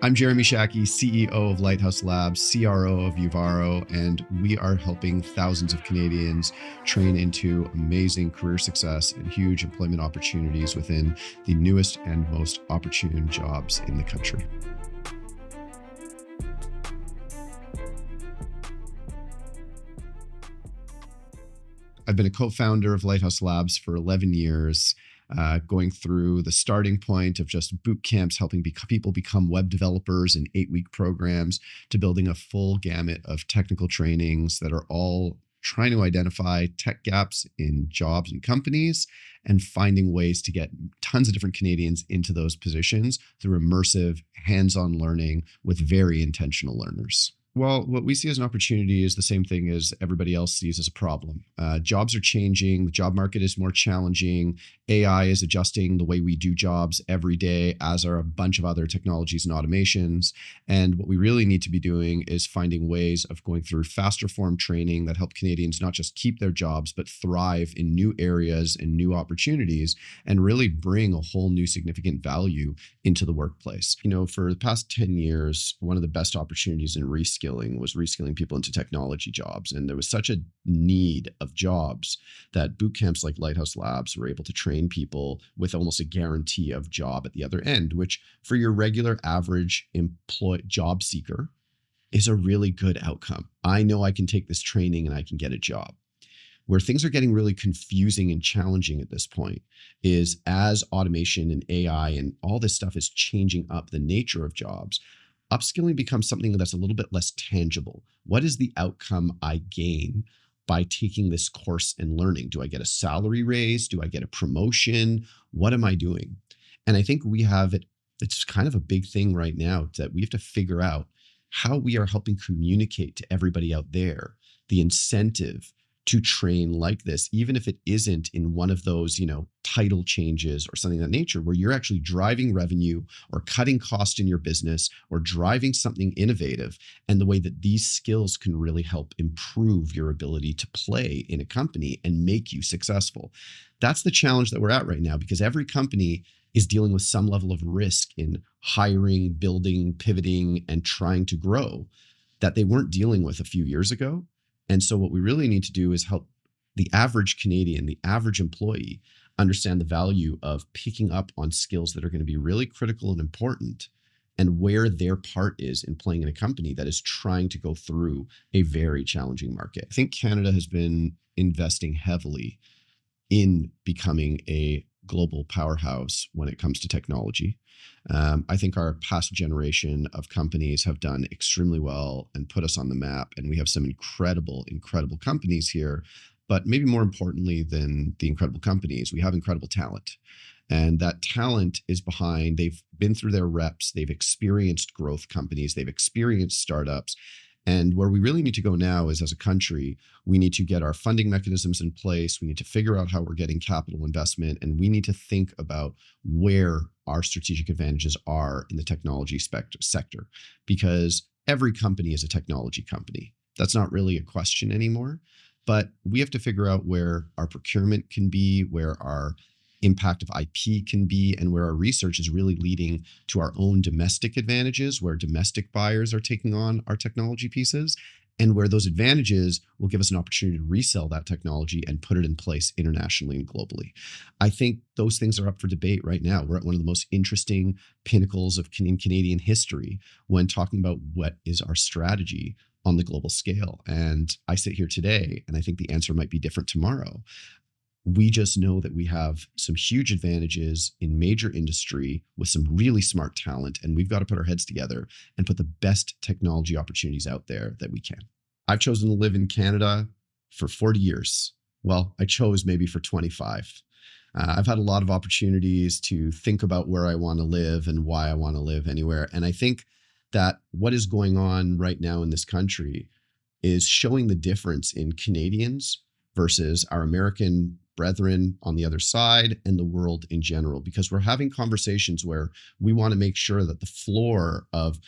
I'm Jeremy Shaki, CEO of Lighthouse Labs, CRO of Uvaro, and we are helping thousands of Canadians train into amazing career success and huge employment opportunities within the newest and most opportune jobs in the country. I've been a co-founder of Lighthouse Labs for 11 years, going through the starting point of just boot camps, helping people become web developers in 8-week programs, to building a full gamut of technical trainings that are all trying to identify tech gaps in jobs and companies and finding ways to get tons of different Canadians into those positions through immersive, hands-on learning with very intentional learners. Well, what we see as an opportunity is the same thing as everybody else sees as a problem. Jobs are changing. The job market is more challenging. AI is adjusting the way we do jobs every day, as are a bunch of other technologies and automations. And what we really need to be doing is finding ways of going through faster form training that help Canadians not just keep their jobs, but thrive in new areas and new opportunities, and really bring a whole new significant value into the workplace. For the past 10 years, one of the best opportunities in reskilling was reskilling people into technology jobs. And there was such a need of jobs that boot camps like Lighthouse Labs were able to train people with almost a guarantee of job at the other end, which for your regular average job seeker is a really good outcome. I know I can take this training and I can get a job. Where things are getting really confusing and challenging at this point is as automation and AI and all this stuff is changing up the nature of jobs, upskilling becomes something that's a little bit less tangible. What is the outcome I gain by taking this course and learning? Do I get a salary raise? Do I get a promotion? What am I doing? And I think it's kind of a big thing right now that we have to figure out how we are helping communicate to everybody out there the incentive to train like this, even if it isn't in one of those, title changes or something of that nature, where you're actually driving revenue or cutting cost in your business or driving something innovative, and the way that these skills can really help improve your ability to play in a company and make you successful. That's the challenge that we're at right now, because every company is dealing with some level of risk in hiring, building, pivoting, and trying to grow that they weren't dealing with a few years ago. And so what we really need to do is help the average Canadian, the average employee, understand the value of picking up on skills that are going to be really critical and important, and where their part is in playing in a company that is trying to go through a very challenging market. I think Canada has been investing heavily in becoming a global powerhouse when it comes to technology. I think our past generation of companies have done extremely well and put us on the map. And we have some incredible, incredible companies here. But maybe more importantly than the incredible companies, we have incredible talent. And that talent is they've been through their reps, they've experienced growth companies, they've experienced startups. And where we really need to go now is, as a country, we need to get our funding mechanisms in place. We need to figure out how we're getting capital investment, and we need to think about where our strategic advantages are in the technology sector, because every company is a technology company. That's not really a question anymore, but we have to figure out where our procurement can be, where our impact of IP can be, and where our research is really leading to our own domestic advantages, where domestic buyers are taking on our technology pieces, and where those advantages will give us an opportunity to resell that technology and put it in place internationally and globally. I think those things are up for debate right now. We're at one of the most interesting pinnacles of Canadian history when talking about what is our strategy on the global scale. And I sit here today, and I think the answer might be different tomorrow. We just know that we have some huge advantages in major industry with some really smart talent, and we've got to put our heads together and put the best technology opportunities out there that we can. I've chosen to live in Canada for 40 years. Well, I chose maybe for 25. I've had a lot of opportunities to think about where I want to live and why I want to live anywhere. And I think that what is going on right now in this country is showing the difference in Canadians versus our American brethren on the other side and the world in general, because we're having conversations where we want to make sure that the floor of,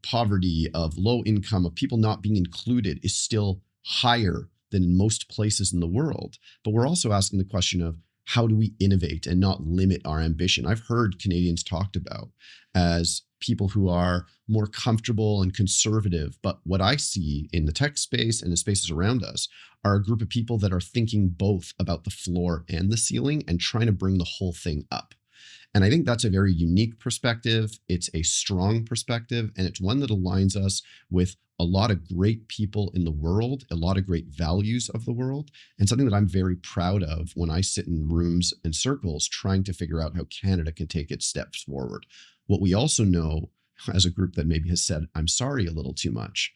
poverty, of low income, of people not being included is still higher than in most places in the world. But we're also asking the question of, how do we innovate and not limit our ambition? I've heard Canadians talked about as people who are more comfortable and conservative. But what I see in the tech space and the spaces around us are a group of people that are thinking both about the floor and the ceiling and trying to bring the whole thing up. And I think that's a very unique perspective. It's a strong perspective, and it's one that aligns us with a lot of great people in the world, a lot of great values of the world, and something that I'm very proud of when I sit in rooms and circles trying to figure out how Canada can take its steps forward. What we also know as a group that maybe has said, I'm sorry a little too much,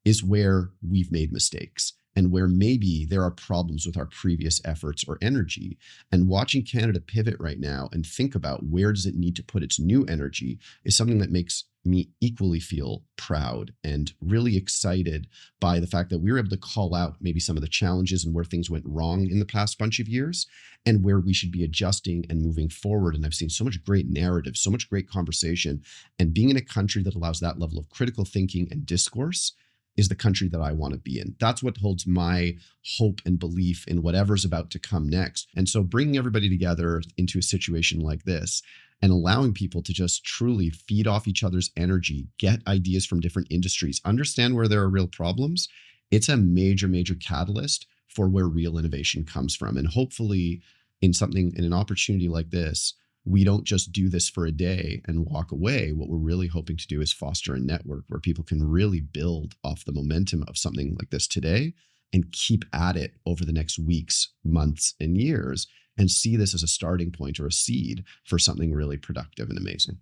is where we've made mistakes and where maybe there are problems with our previous efforts or energy. And watching Canada pivot right now and think about where does it need to put its new energy is something that makes me equally feel proud and really excited by the fact that we were able to call out maybe some of the challenges and where things went wrong in the past bunch of years and where we should be adjusting and moving forward. And I've seen so much great narrative, so much great conversation, and being in a country that allows that level of critical thinking and discourse is the country that I want to be in. That's what holds my hope and belief in whatever's about to come next. And so bringing everybody together into a situation like this and allowing people to just truly feed off each other's energy, get ideas from different industries, understand where there are real problems, it's a major, major catalyst for where real innovation comes from. And hopefully in an opportunity like this, we don't just do this for a day and walk away. What we're really hoping to do is foster a network where people can really build off the momentum of something like this today and keep at it over the next weeks, months, and years, and see this as a starting point or a seed for something really productive and amazing.